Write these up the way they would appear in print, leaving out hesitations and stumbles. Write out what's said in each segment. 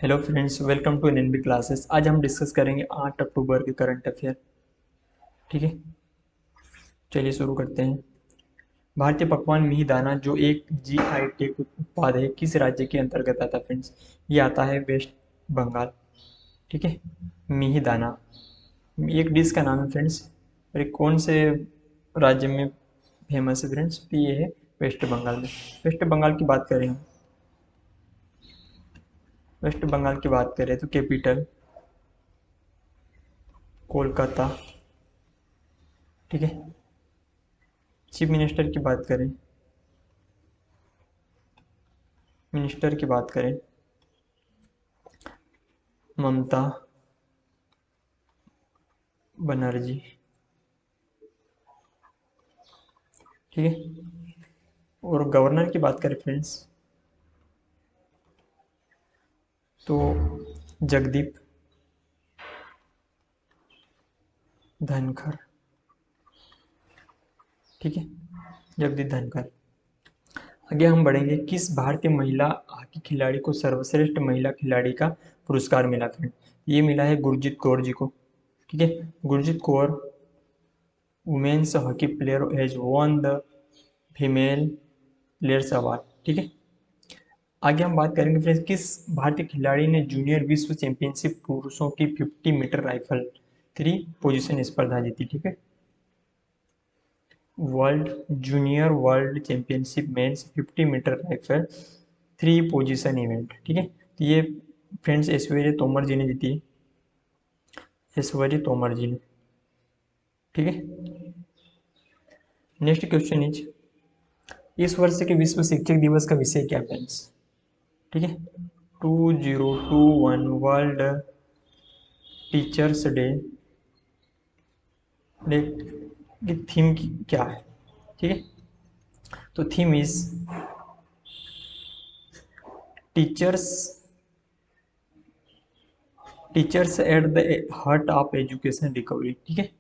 Hello friends, welcome to NNB classes. आज हम discuss करेंगे 8 अक्टूबर के करंट अफेयर। ठीक है, चलिए शुरू करते हैं। भारतीय पकवान मिहिदाना जो एक जीआई टैग उत्पाद है, किस राज्य के अंतर्गत आता है फ्रेंड्स? ये आता है वेस्ट बंगाल। ठीक है, मिहिदाना एक डिश का नाम है फ्रेंड्स। और ये कौन से राज्य में फेमस है फ्रेंड्स? तो ये है वेस्ट बंगाल में। वेस्ट बंगाल की बात करें हम, वेस्ट बंगाल की बात करें तो कैपिटल कोलकाता। ठीक है, चीफ मिनिस्टर की बात करें, मिनिस्टर की बात करें ममता बनर्जी। ठीक है, और गवर्नर की बात करें फ्रेंड्स तो जगदीप धनखड़। ठीक है, जगदीप धनखड़। आगे हम बढ़ेंगे। किस भारतीय महिला हॉकी खिलाड़ी को सर्वश्रेष्ठ महिला खिलाड़ी का पुरस्कार मिला फ्रेंड? ये मिला है गुरजीत कौर जी को। ठीक है, Gurjeet Kaur women's hockey player has won the female players award. ठीक है, आगे हम बात करेंगे फ्रेंड्स, किस भारतीय खिलाड़ी ने जूनियर विश्व चैंपियनशिप पुरुषों की 50 मीटर राइफल 3 पोजीशन स्पर्धा जीती? ठीक है, world junior world championship men's 50 metre rifle 3 position event. ठीक है, तो ये फ्रेंड्स ऐश्वर्य तोमर जी ने जीती, ऐश्वर्य तोमर जी ने। ठीक है, नेक्स्ट क्वेश्चन इज, इस वर्ष के विश्व शिक्षक दिवस का विषय क्या फ्रेंड्स? ठीक है, 2021 वर्ल्ड टीचर्स डे की थीम क्या है? ठीक है, तो theme is teachers teachers at the heart of education recovery. ठीक है,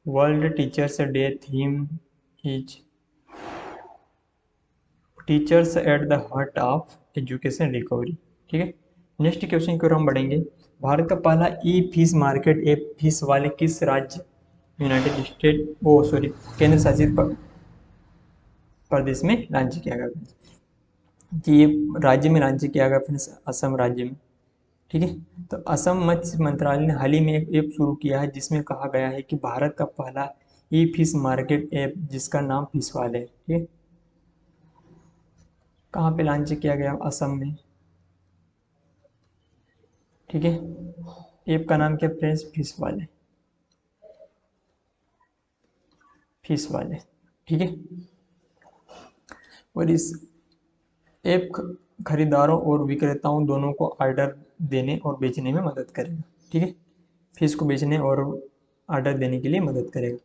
world teachers day theme is teachers at the heart of education recovery. ठीक है, नेक्स्ट क्वेश्चन की ओर हम बढ़ेंगे। भारत का पहला ई फिश मार्केट ऐप फिश वाले किस राज्य, यूनाइटेड स्टेट ओ सॉरी केंद्र शासित प्रदेश में लॉन्च किया गया? कि ये राज्य में लॉन्च किया गया फ्रेंड्स, असम राज्य में। ठीक है, तो असम मत्स्य मंत्रालय ने हाल ही में एक ऐप शुरू किया है जिसमें कहा गया है कि भारत का पहला ई फिश मार्केट ऐप जिसका नाम फिशवाल है। ठीक है, कहाँ पे लॉन्च किया गया? असम में। ठीक है, ऐप का नाम क्या फ्रेंड्स? फिशवाल है, फिशवाल है। ठीक है, और इस ऐप खरीदारों और विक्रेताओं दोनों को ऑर्डर देने और बेचने में मदद करेगा। ठीक है, फिश को बेचने और ऑर्डर देने के लिए मदद करेगा।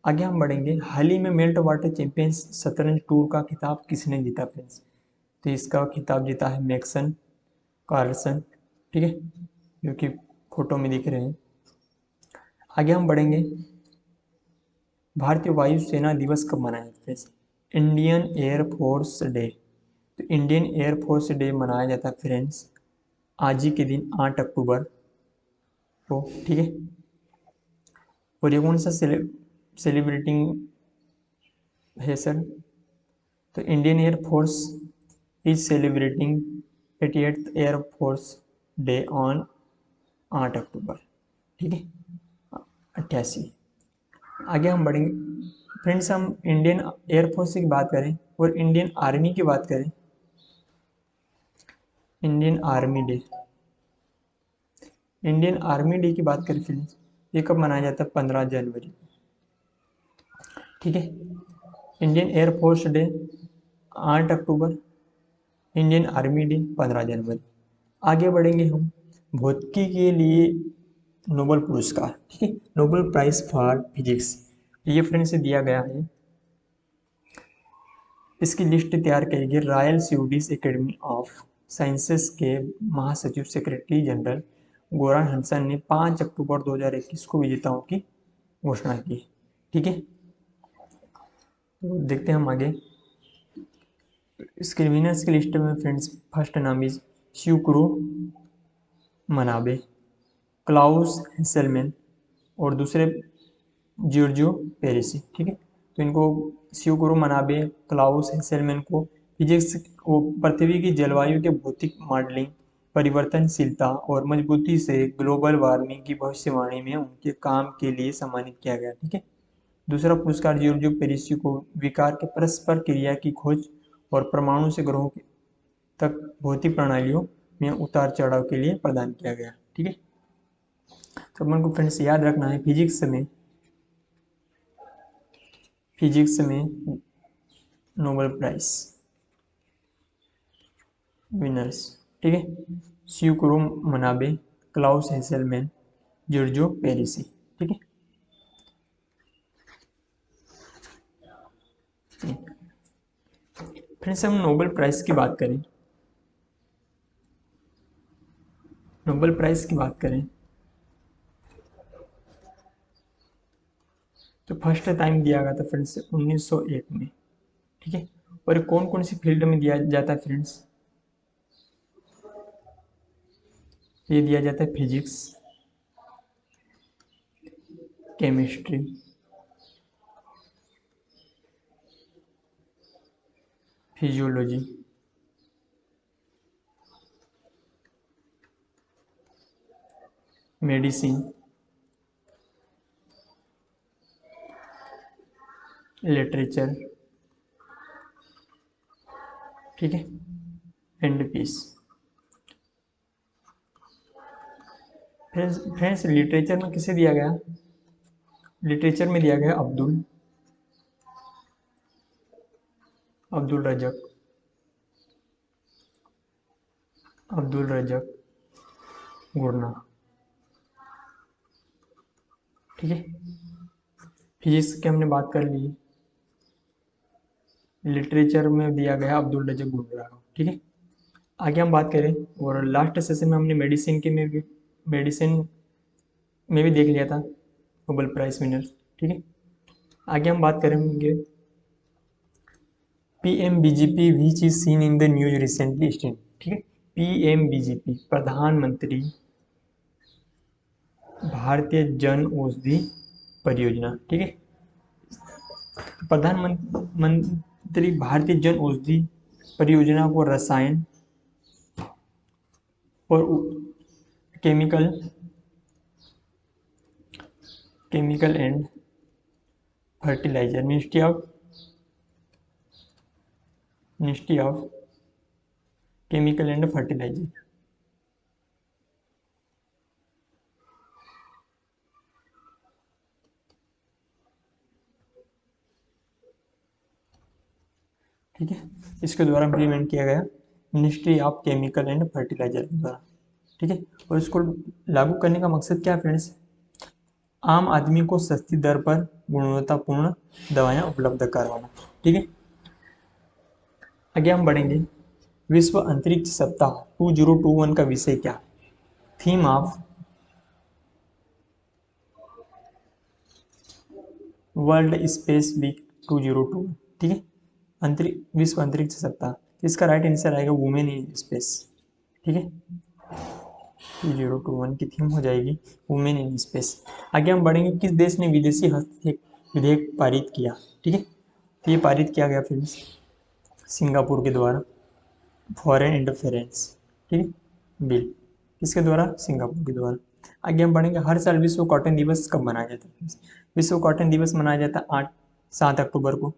आगे हम बढ़ेंगे। हाल ही में मेल्ट वाटर चैंपियंस शतरंज टूर का खिताब किसने जीता फ्रेंड्स? तो इसका खिताब जीता है मैक्सन कार्लसन। ठीक है, जो कि फोटो में दिख रहे हैं। आगे हम बढ़ेंगे। भारतीय वायुसेना दिवस कब मनाया फ्रेंड्स? Indian air force day. तो इंडियन एयरफोर्स डे मनाया जाता है फ्रेंड्स आज ही के दिन 8 अक्टूबर को। ठीक है, और ये कौन सा सेलिब्रेटिंग है सर? तो Indian air force is celebrating 88th air force day on 8 अक्टूबर। ठीक है, 88। आगे हम बढ़ेंगे फ्रेंड्स। हम इंडियन एयरफोर्स की बात करें और इंडियन आर्मी की बात करें, Indian army day, Indian army day की बात करें फ्रेंड्स, ये कब मनाया जाता है? 15 जनवरी। ठीक है, इंडियन एयरफोर्स डे 8 अक्टूबर, इंडियन आर्मी डे 15 जनवरी। आगे बढ़ेंगे हम। भौतिकी के लिए नोबेल पुरस्कार, ठीक है, नोबेल प्राइज फॉर फिजिक्स, ये फ्रेंड्स से दिया गया है। इसकी लिस्ट तैयार की गई royal Swedish academy of sciences के महासचिव सेक्रेटरी जनरल गोरान हंसन ने 5 अक्टूबर 2021 को विजेताओं की घोषणा की। ठीक है, तो देखते हैं हम आगे। इसके विनर्स की लिस्ट में फ्रेंड्स फर्स्ट नाम इज स्यूक्रो मनाबे, क्लाउस हेसलमैन और दूसरे जियोर्जियो पेरिसी। ठीक है, तो इनको स्यूक्रो मनाबे, क्लाउस हेसलमैन को फिजिक्स को पृथ्वी की जलवायु के भौतिक मॉडलिंग, परिवर्तनशीलता और मजबूती से ग्लोबल वार्मिंग की भविष्यवाणी में उनके काम के लिए सम्मानित किया गया। ठीक है, दूसरा पुरस्कार जियोर्जियो पेरिसी को विकार के परस्पर क्रिया की खोज और परमाणु से ग्रहों तक भौतिक प्रणालियों में उतार चढ़ाव के लिए प्रदान किया गया। ठीक है, तो अपन को फ्रेंड्स याद रखना है फिजिक्स में नोबेल प्राइज विनर्स। ठीक है, स्यूक्रो मनाबे, क्लाउस हेसलमैन, जियोर्जियो पेरिसी। ठीक है, फ्रेंड्स हम नोबेल प्राइज की बात करें, नोबेल प्राइज की बात करें तो फर्स्ट टाइम दिया गया था फ्रेंड्स 1901 में। ठीक है, और कौन कौन सी फील्ड में दिया जाता है फ्रेंड्स? ये दिया जाता है physics, chemistry, physiology, medicine, literature. ठीक है, एंड पीस। फ्रेंड्स लिटरेचर में किसे दिया गया? लिटरेचर में दिया गया अब्दुल रजक, अब्दुल रजक गुरना। ठीक है, फिजिक्स की हमने बात कर ली, लिटरेचर में दिया गया अब्दुल रजक गुरना। ठीक है, आगे हम बात करें, और लास्ट सेशन में हमने मेडिसिन में भी देख लिया था नोबेल प्राइज विनर। ठीक है, आगे हम बात करेंगे PMBGP which is seen in the news recently state. ठीक है, PMBGP प्रधानमंत्री भारतीय जन औषधि परियोजना। ठीक है, प्रधानमंत्री भारतीय जन औषधि परियोजना को रसायन और chemical chemical and fertiliser ministry of chemical and fertiliser. ठीक है, इसके द्वारा इम्प्लीमेंट किया गया, ministry of chemical and fertiliser के द्वारा। ठीक है, और इसको लागू करने का मकसद क्या है फ्रेंड्स? आम आदमी को सस्ती दर पर गुणवत्तापूर्ण दवाएं उपलब्ध करवाना। ठीक है, आगे हम बढ़ेंगे। विश्व अंतरिक्ष सप्ताह 2021 का विषय क्या? Theme of world space week 2021। ठीक है, विश्व अंतरिक्ष सप्ताह, इसका राइट आंसर आएगा वुमेन इन स्पेस। ठीक है, 2021 की थीम हो जाएगी वुमेन इन स्पेस। आगे हम बढ़ेंगे, किस देश ने विदेशी हस्तक्षेप विधेयक पारित किया? ठीक है, तो ये पारित किया गया फ्रेंड्स सिंगापुर के द्वारा, फॉरेन इंटरफेरेंस। ठीक है, बिल किसके द्वारा? सिंगापुर के द्वारा। आगे हम बढ़ेंगे, हर साल विश्व कॉटन दिवस कब मनाया जाता है? विश्व कॉटन दिवस मनाया जाता है 7 अक्टूबर को।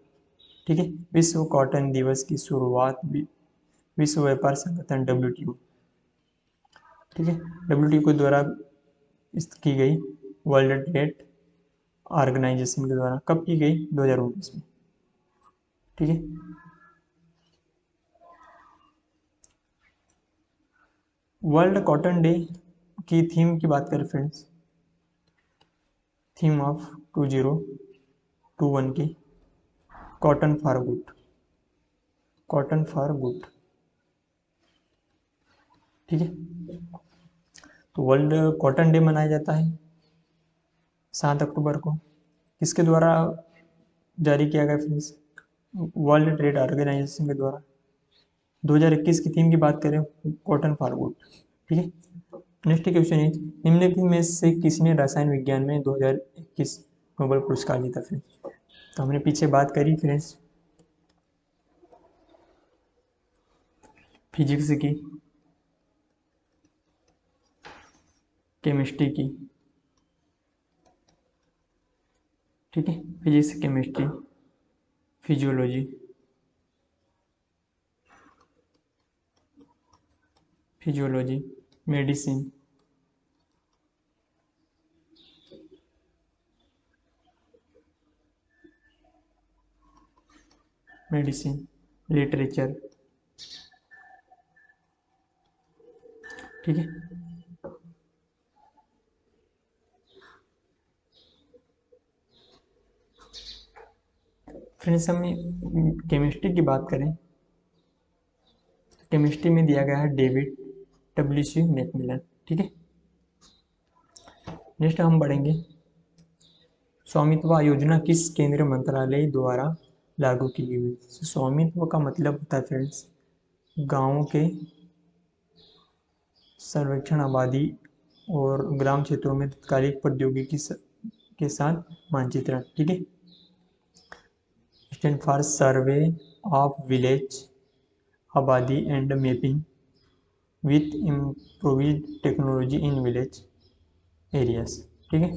ठीक है, विश्व कॉटन दिवस की शुरुआत विश्व व्यापार संगठन WTO, ठीक है, WTO के द्वारा की गई, वर्ल्ड ट्रेड ऑर्गेनाइजेशन के द्वारा कब की गई? 2019 में। ठीक है, वर्ल्ड कॉटन डे की थीम की बात करें फ्रेंड्स, थीम ऑफ 2021 की cotton for good, cotton for good. ठीक है, तो वर्ल्ड कॉटन डे मनाया जाता है 7 अक्टूबर को, किसके द्वारा जारी किया गया फ्रेंड्स? वर्ल्ड ट्रेड ऑर्गेनाइजेशन के द्वारा। 2021 की थीम की बात करें, कॉटन फॉर गुड। ठीक है। नेक्स्ट क्वेश्चन इज, निम्नलिखित में से किसने रसायन विज्ञान में 2021 नोबेल पुरस्कार जीता फ्रेंड्स? तो हमने पीछे बात करी फ्रेंड्स फिजिक्स की, केमिस्ट्री की। ठीक है, physics, chemistry, physiology, physiology, medicine, medicine, literature. ठीक है। फ्रेंड्स हम केमिस्ट्री की बात करें, केमिस्ट्री में दिया गया है डेविड डब्ल्यू सी मैकमिलन। ठीक है। नेक्स्ट हम बढ़ेंगे, स्वामित्व योजना किस केंद्रीय मंत्रालय द्वारा लागू की गई? स्वामित्व का मतलब होता है फ्रेंड्स गांवों के सर्वेक्षण, आबादी और ग्राम क्षेत्रों में तात्कालिक प्रौद्योगिकी के साथ मानचित्रण। ठीक है। Stand for survey of village आबादी and mapping with improved technology in village areas. ठीक है।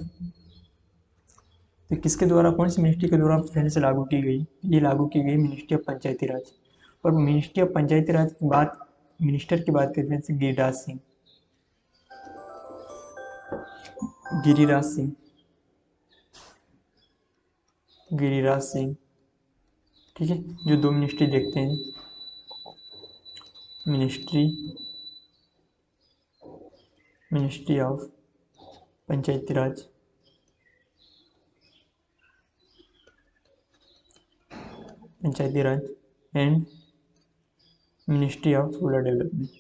तो किसके द्वारा, कौन सी मिनिस्ट्री के द्वारा फ्रेंड्स लागू की गई? ये लागू की गई मिनिस्ट्री ऑफ पंचायती राज। और मिनिस्ट्री ऑफ पंचायती राज की बात, मिनिस्टर की बात करते हैं गिरिराज सिंह, गिरिराज सिंह, गिरिराज सिंह। ठीक है। जो दो मिनिस्ट्री देखते हैं, ministry, ministry of Panchayati Raj, Panchayati Raj and ministry of rural development,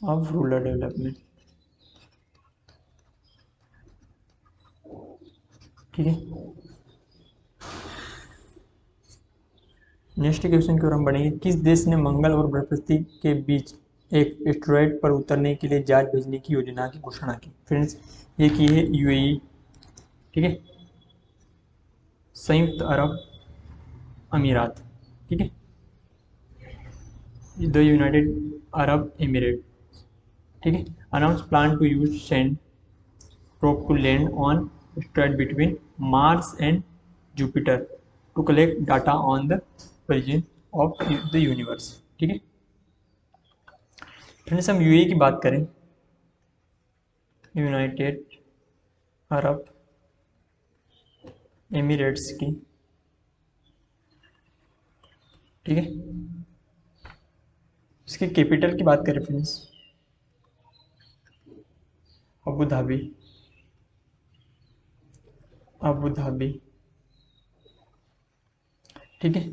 of rural development. ठीक है। नेक्स्ट क्वेश्चन की ओर हम बढ़ेंगे, किस देश ने मंगल और बृहस्पति के बीच एक एस्टेरॉयड पर उतरने के लिए जहाज भेजने की योजना की घोषणा की? फ्रेंड्स ये की है यूएई। ठीक है। संयुक्त अरब अमीरात। ठीक है। The United Arab Emirate. ठीक है। Announce plan to use send probe to land on asteroid between Mars and Jupiter to collect data on the origin of the universe। ठीक है। फ्रेंड्स हम यूएई की बात करें, यूनाइटेड अरब एमिरेट्स की। ठीक है। इसकी कैपिटल की बात करें friends, Abu Dhabi, Abu Dhabi. ठीक है।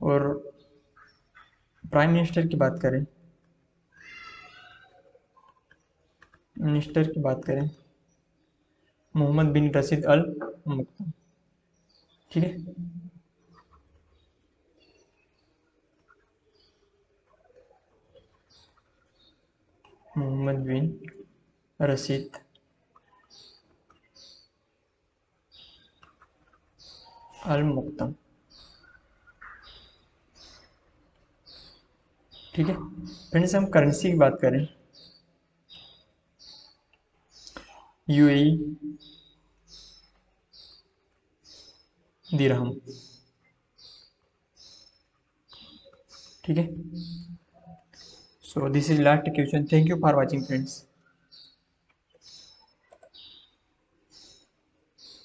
और प्राइम मिनिस्टर की बात करें, मिनिस्टर की बात करें मोहम्मद बिन रशीद अल मक्तूम। ठीक है। मोहम्मद बिन रशीद अल मक्तूम। ठीक है। फ्रेंड्स हम करेंसी की बात करें, यूएई दिरहम। ठीक है। So this is last question. Thank you for watching friends.